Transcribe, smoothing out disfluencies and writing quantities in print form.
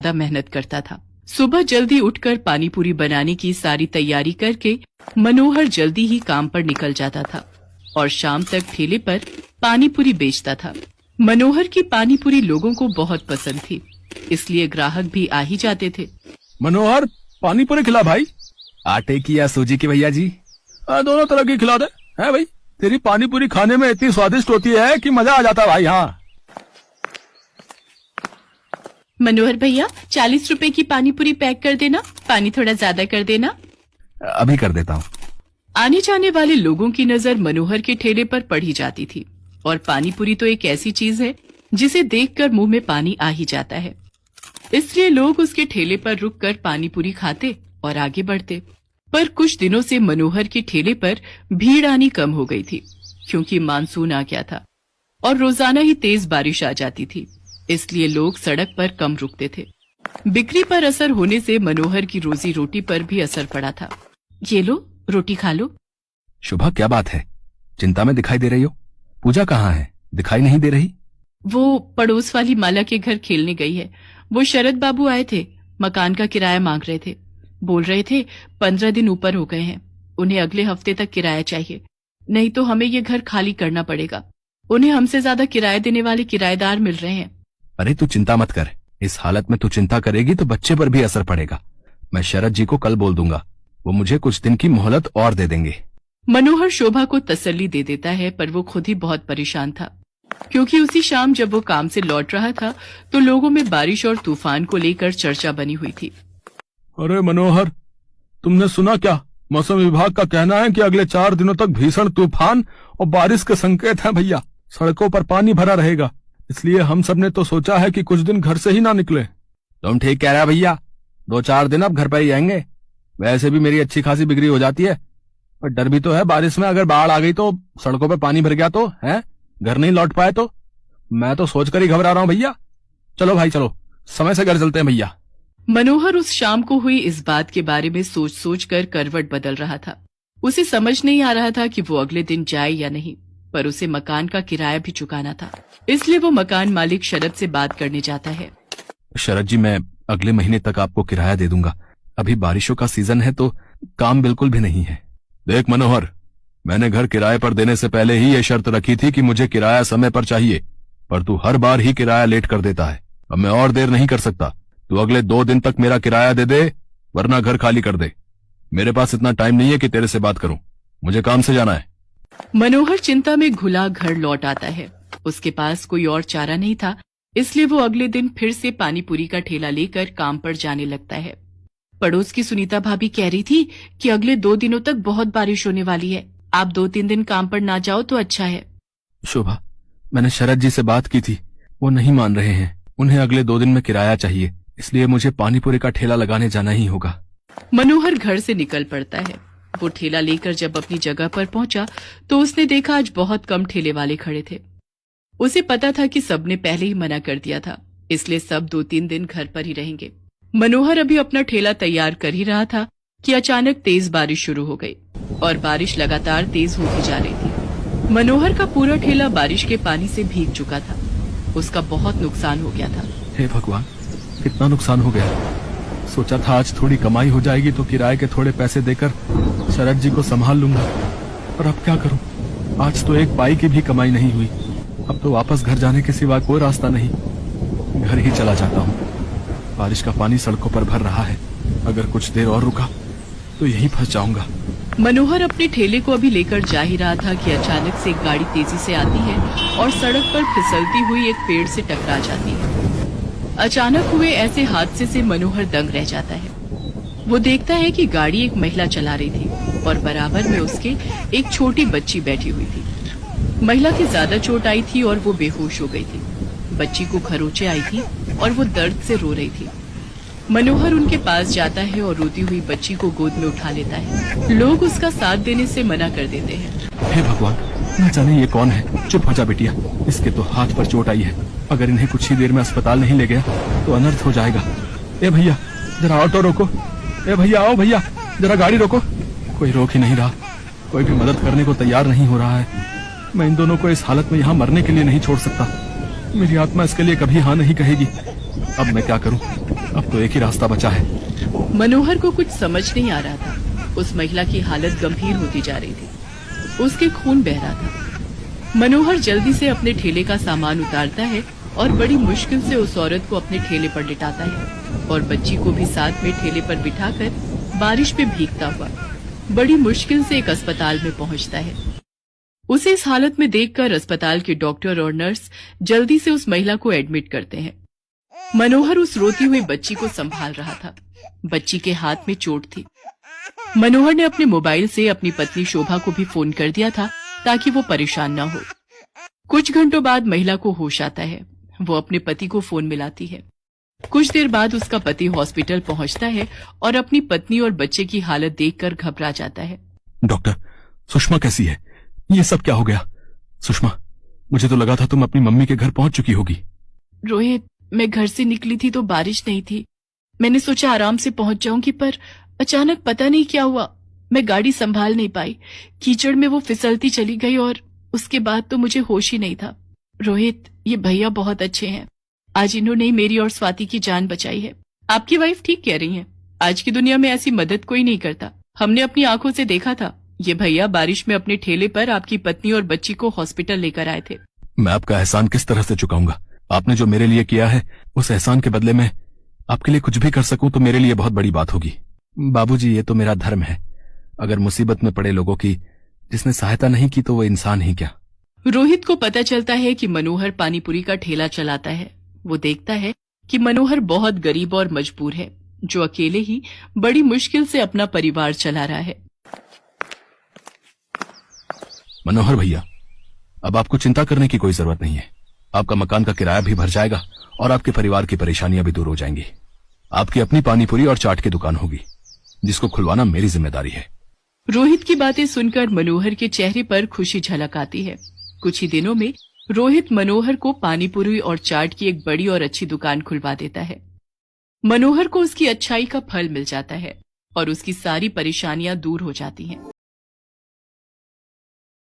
ज्यादा मेहनत करता था। सुबह जल्दी उठकर पानी पूरी बनाने की सारी तैयारी करके मनोहर जल्दी ही काम पर निकल जाता था और शाम तक ठेले पर पानी पूरी बेचता था। मनोहर की पानी पूरी लोगों को बहुत पसंद थी, इसलिए ग्राहक भी आ ही जाते थे। मनोहर, पानी पूरी खिला भाई। आटे की या सूजी की भैया जी? दोनों तरह की खिला दे। है भाई, तेरी पानी पूरी खाने में इतनी स्वादिष्ट होती है कि मजा आ जाता है भाई। हाँ मनोहर भैया, 40 रुपए की पानी पूरी पैक कर देना, पानी थोड़ा ज्यादा कर देना। अभी कर देता हूँ। आने जाने वाले लोगों की नजर मनोहर के ठेले पर पड़ी जाती थी और पानी पूरी तो एक ऐसी चीज है जिसे देखकर मुंह में पानी आ ही जाता है, इसलिए लोग उसके ठेले पर रुककर पानी पूरी खाते और आगे बढ़ते। पर कुछ दिनों से मनोहर के ठेले पर भीड़ आनी कम हो गई थी, क्योंकि मानसून आ गया था और रोजाना ही तेज बारिश आ जाती थी, इसलिए लोग सड़क पर कम रुकते थे। बिक्री पर असर होने से मनोहर की रोजी रोटी पर भी असर पड़ा था। ये लो, रोटी खा लो। शुभा, क्या बात है? चिंता में दिखाई दे रही हो। पूजा कहाँ है? दिखाई नहीं दे रही। वो पड़ोस वाली माला के घर खेलने गई है। वो शरद बाबू आए थे, मकान का किराया मांग रहे थे। बोल रहे थे 15 दिन ऊपर हो गए हैं, उन्हें अगले हफ्ते तक किराया चाहिए, नहीं तो हमें ये घर खाली करना पड़ेगा। उन्हें हमसे ज्यादा किराया देने वाले किराएदार मिल रहे हैं। अरे तू चिंता मत कर, इस हालत में तू चिंता करेगी तो बच्चे पर भी असर पड़ेगा। मैं शरद जी को कल बोल दूंगा, वो मुझे कुछ दिन की मोहलत और दे देंगे। मनोहर शोभा को तसल्ली दे देता है, पर वो खुद ही बहुत परेशान था, क्योंकि उसी शाम जब वो काम से लौट रहा था तो लोगों में बारिश और तूफान को लेकर चर्चा बनी हुई थी। अरे मनोहर, तुमने सुना क्या? मौसम विभाग का कहना है कि अगले 4 दिनों तक भीषण तूफान और बारिश के संकेत हैं भैया। सड़कों पर पानी भरा रहेगा, इसलिए हम सब ने तो सोचा है कि कुछ दिन घर से ही ना निकले। तुम ठीक कह रहे हो भैया, 2-4 दिन अब घर पर ही आएंगे। वैसे भी मेरी अच्छी खासी बिक्री हो जाती है, पर डर भी तो है बारिश में अगर बाढ़ आ गई तो, सड़कों पर पानी भर गया तो, है घर नहीं लौट पाए तो। मैं तो सोचकर ही घबरा रहा हूँ भैया। चलो भाई चलो, समय से घर चलते हैं भैया। मनोहर उस शाम को हुई इस बात के बारे में सोच सोच कर करवट बदल रहा था। उसे समझ नहीं आ रहा था कि वो अगले दिन जाए या नहीं, पर उसे मकान का किराया भी चुकाना था, इसलिए वो मकान मालिक शरद से बात करने जाता है। शरद जी, मैं अगले महीने तक आपको किराया दे दूंगा। अभी बारिशों का सीजन है तो काम बिल्कुल भी नहीं है। देख मनोहर, मैंने घर किराए पर देने से पहले ही ये शर्त रखी थी कि मुझे किराया समय पर चाहिए, पर तू हर बार ही किराया लेट कर देता है। अब मैं और देर नहीं कर सकता। तू अगले 2 दिन तक मेरा किराया दे दे, वरना घर खाली कर दे। मेरे पास इतना टाइम नहीं है कि तेरे से बात करूं, मुझे काम से जाना है। मनोहर चिंता में घुला घर लौट आता है। उसके पास कोई और चारा नहीं था, इसलिए वो अगले दिन फिर से पानी पूरी का ठेला लेकर काम पर जाने लगता है। पड़ोस की सुनीता भाभी कह रही थी कि अगले 2 दिनों तक बहुत बारिश होने वाली है, आप 2-3 दिन काम पर ना जाओ तो अच्छा है। शोभा, मैंने शरद जी से बात की थी, वो नहीं मान रहे हैं। उन्हें अगले 2 दिन में किराया चाहिए, इसलिए मुझे पानी पूरी का ठेला लगाने जाना ही होगा। मनोहर घर से निकल पड़ता है। वो ठेला लेकर जब अपनी जगह पर पहुंचा तो उसने देखा आज बहुत कम ठेले वाले खड़े थे। उसे पता था कि सबने पहले ही मना कर दिया था, इसलिए सब 2-3 दिन घर पर ही रहेंगे। मनोहर अभी अपना ठेला तैयार कर ही रहा था कि अचानक तेज बारिश शुरू हो गई और बारिश लगातार तेज होती जा रही थी। मनोहर का पूरा ठेला बारिश के पानी से भीग चुका था। उसका बहुत नुकसान हो गया था। हे भगवान, कितना नुकसान हो गया। सोचा था आज थोड़ी कमाई हो जाएगी तो किराए के थोड़े पैसे देकर शरद जी को संभाल लूंगा, पर अब क्या करूं? आज तो एक पाई की भी कमाई नहीं हुई। अब तो वापस घर जाने के सिवा कोई रास्ता नहीं। घर ही चला जाता हूँ। बारिश का पानी सड़कों पर भर रहा है, अगर कुछ देर और रुका तो यहीं फंस जाऊंगा। मनोहर अपने ठेले को अभी लेकर जा ही रहा था कि अचानक से एक गाड़ी तेजी से आती है और सड़क पर फिसलती हुई एक पेड़ से टकरा जाती है। अचानक हुए ऐसे हादसे से मनोहर दंग रह जाता है। वो देखता है कि गाड़ी एक महिला चला रही थी और बराबर में उसके एक छोटी बच्ची बैठी हुई थी। महिला की ज्यादा चोट आई थी और वो बेहोश हो गई थी। बच्ची को खरोंचे आई थी और वो दर्द से रो रही थी। मनोहर उनके पास जाता है और रोती हुई बच्ची को गोद में उठा लेता है। लोग उसका साथ देने से मना कर देते हैं। हे भगवान, न जाने ये कौन है। चुप हो जा बिटिया, इसके तो हाथ पर चोट आई है। अगर इन्हें कुछ ही देर में अस्पताल नहीं ले गया तो अनर्थ हो जाएगा। ए भैया, जरा ऑटो रोको। ए भैया, आओ भैया, जरा गाड़ी रोको। कोई रोक ही नहीं रहा, कोई भी मदद करने को तैयार नहीं हो रहा है। मैं इन दोनों को इस हालत में यहाँ मरने के लिए नहीं छोड़ सकता। मेरी आत्मा इसके लिए कभी हाँ नहीं कहेगी। अब मैं क्या करूँ? अब तो एक ही रास्ता बचा है। मनोहर को कुछ समझ नहीं आ रहा था। उस महिला की हालत गंभीर होती जा रही थी। उसके खून बह रहा था। मनोहर जल्दी से अपने ठेले का सामान उतारता है और बड़ी मुश्किल से उस औरत को अपने ठेले पर लिटाता है और बच्ची को भी साथ में ठेले पर बिठाकर बारिश में भीगता हुआ बड़ी मुश्किल से एक अस्पताल में पहुंचता है। उसे इस हालत में देखकर अस्पताल के डॉक्टर और नर्स जल्दी से उस महिला को एडमिट करते हैं। मनोहर उस रोती हुई बच्ची को संभाल रहा था। बच्ची के हाथ में चोट थी। मनोहर ने अपने मोबाइल से अपनी पत्नी शोभा को भी फोन कर दिया था ताकि वो परेशान न हो। कुछ घंटों बाद महिला को होश आता है। वो अपने पति को फोन मिलाती है। कुछ देर बाद उसका पति हॉस्पिटल पहुंचता है और अपनी पत्नी और बच्चे की हालत देखकर घबरा जाता है। डॉक्टर, सुषमा कैसी है? ये सब क्या हो गया? सुषमा, मुझे तो लगा था तुम अपनी मम्मी के घर पहुंच चुकी होगी। रोहित, मैं घर से निकली थी तो बारिश नहीं थी। मैंने सोचा आराम से पहुंच जाऊंगी, पर अचानक पता नहीं क्या हुआ, मैं गाड़ी संभाल नहीं पाई। कीचड़ में वो फिसलती चली गई और उसके बाद तो मुझे होश ही नहीं था। रोहित, ये भैया बहुत अच्छे हैं। आज इन्होंने मेरी और स्वाति की जान बचाई है। आपकी वाइफ ठीक कह रही है। आज की दुनिया में ऐसी मदद कोई नहीं करता। हमने अपनी आंखों से देखा था। ये भैया बारिश में अपने ठेले पर आपकी पत्नी और बच्ची को हॉस्पिटल लेकर आए थे। मैं आपका एहसान किस तरह से चुकाऊंगा? आपने जो मेरे लिए किया है, उस एहसान के बदले में आपके लिए कुछ भी कर सकूं तो मेरे लिए बहुत बड़ी बात होगी। बाबूजी, ये तो मेरा धर्म है। अगर मुसीबत में पड़े लोगों की जिसने सहायता नहीं की तो वो इंसान ही क्या। रोहित को पता चलता है कि मनोहर पानीपुरी का ठेला चलाता है। वो देखता है कि मनोहर बहुत गरीब और मजबूर है, जो अकेले ही बड़ी मुश्किल से अपना परिवार चला रहा है। मनोहर भैया, अब आपको चिंता करने की कोई जरूरत नहीं है। आपका मकान का किराया भी भर जाएगा और आपके परिवार की परेशानियां भी दूर हो जाएंगी। आपकी अपनी पानीपुरी और चाट की दुकान होगी, जिसको खुलवाना मेरी जिम्मेदारी है। रोहित की बातें सुनकर मनोहर के चेहरे पर खुशी झलक आती है। कुछ ही दिनों में रोहित मनोहर को पानीपुरी और चाट की एक बड़ी और अच्छी दुकान खुलवा देता है। मनोहर को उसकी अच्छाई का फल मिल जाता है और उसकी सारी परेशानियां दूर हो जाती हैं।